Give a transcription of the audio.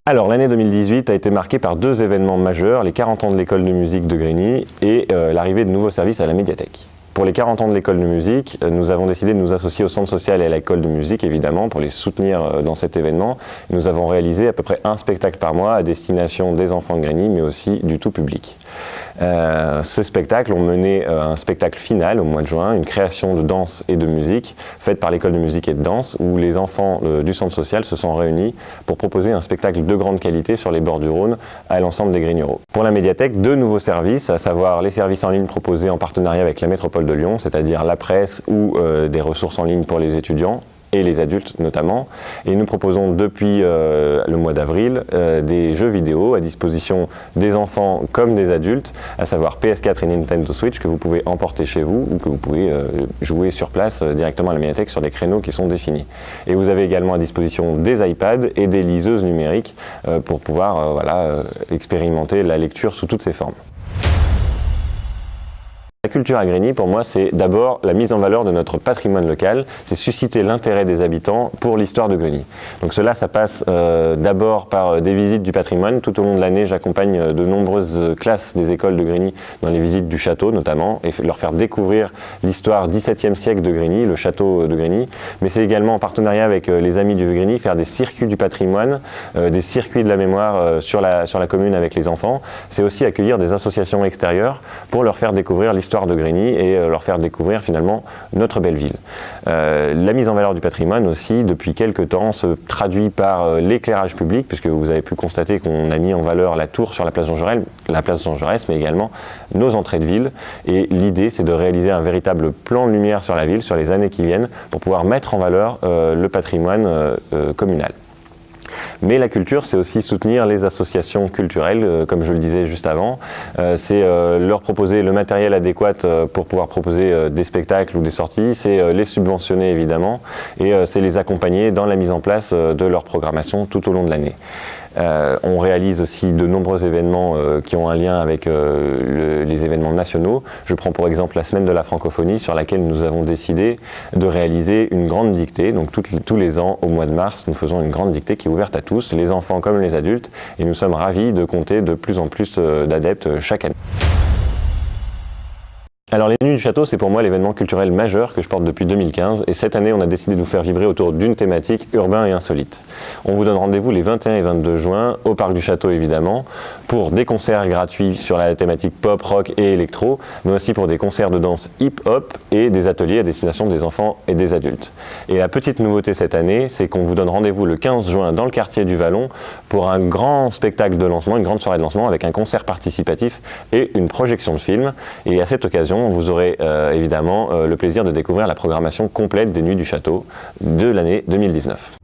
Alors l'année 2018 a été marquée par deux événements majeurs, les 40 ans de l'école de musique de Grigny et l'arrivée de nouveaux services à la médiathèque. Pour les 40 ans de l'école de musique, nous avons décidé de nous associer au centre social et à l'école de musique, évidemment, pour les soutenir dans cet événement. Nous avons réalisé à peu près un spectacle par mois à destination des enfants de Grigny, mais aussi du tout public. Ce spectacle ont mené un spectacle final au mois de juin, une création de danse et de musique faite par l'école de musique et de danse, où les enfants du centre social se sont réunis pour proposer un spectacle de grande qualité sur les bords du Rhône à l'ensemble des Grignoros. Pour la médiathèque, deux nouveaux services, à savoir les services en ligne proposés en partenariat avec la métropole de Lyon, c'est-à-dire la presse ou des ressources en ligne pour les étudiants et les adultes notamment. Et nous proposons depuis le mois d'avril des jeux vidéo à disposition des enfants comme des adultes, à savoir PS4 et Nintendo Switch que vous pouvez emporter chez vous ou que vous pouvez jouer sur place directement à la médiathèque sur des créneaux qui sont définis. Et vous avez également à disposition des iPads et des liseuses numériques pour pouvoir expérimenter la lecture sous toutes ses formes. La culture à Grigny, pour moi, c'est d'abord la mise en valeur de notre patrimoine local, c'est susciter l'intérêt des habitants pour l'histoire de Grigny. Donc cela, ça passe d'abord par des visites du patrimoine. Tout au long de l'année, j'accompagne de nombreuses classes des écoles de Grigny dans les visites du château notamment, et leur faire découvrir l'histoire 17e siècle de Grigny, le château de Grigny. Mais c'est également en partenariat avec les Amis du Vieux-Grigny, faire des circuits du patrimoine, des circuits de la mémoire sur la commune avec les enfants. C'est aussi accueillir des associations extérieures pour leur faire découvrir l'histoire de Grigny et leur faire découvrir finalement notre belle ville. La mise en valeur du patrimoine aussi, depuis quelques temps, se traduit par l'éclairage public, puisque vous avez pu constater qu'on a mis en valeur la tour sur la place Jean Jaurès, mais également nos entrées de ville. Et l'idée, c'est de réaliser un véritable plan de lumière sur la ville, sur les années qui viennent, pour pouvoir mettre en valeur le patrimoine communal. Mais la culture, c'est aussi soutenir les associations culturelles, comme je le disais juste avant. C'est leur proposer le matériel adéquat pour pouvoir proposer des spectacles ou des sorties. C'est les subventionner évidemment et c'est les accompagner dans la mise en place de leur programmation tout au long de l'année. On réalise aussi de nombreux événements qui ont un lien avec les événements nationaux. Je prends pour exemple la semaine de la francophonie sur laquelle nous avons décidé de réaliser une grande dictée. Donc tous les ans, au mois de mars, nous faisons une grande dictée qui est ouverte à tous, les enfants comme les adultes, et nous sommes ravis de compter de plus en plus d'adeptes chaque année. Alors les Nuits du Château, c'est pour moi l'événement culturel majeur que je porte depuis 2015 et cette année on a décidé de vous faire vibrer autour d'une thématique urbain et insolite. On vous donne rendez-vous les 21 et 22 juin au Parc du Château évidemment pour des concerts gratuits sur la thématique pop, rock et électro, mais aussi pour des concerts de danse hip-hop et des ateliers à destination des enfants et des adultes. Et la petite nouveauté cette année, c'est qu'on vous donne rendez-vous le 15 juin dans le quartier du Vallon pour un grand spectacle de lancement, une grande soirée de lancement avec un concert participatif et une projection de film. Et à cette occasion, vous aurez évidemment le plaisir de découvrir la programmation complète des Nuits du Château de l'année 2019.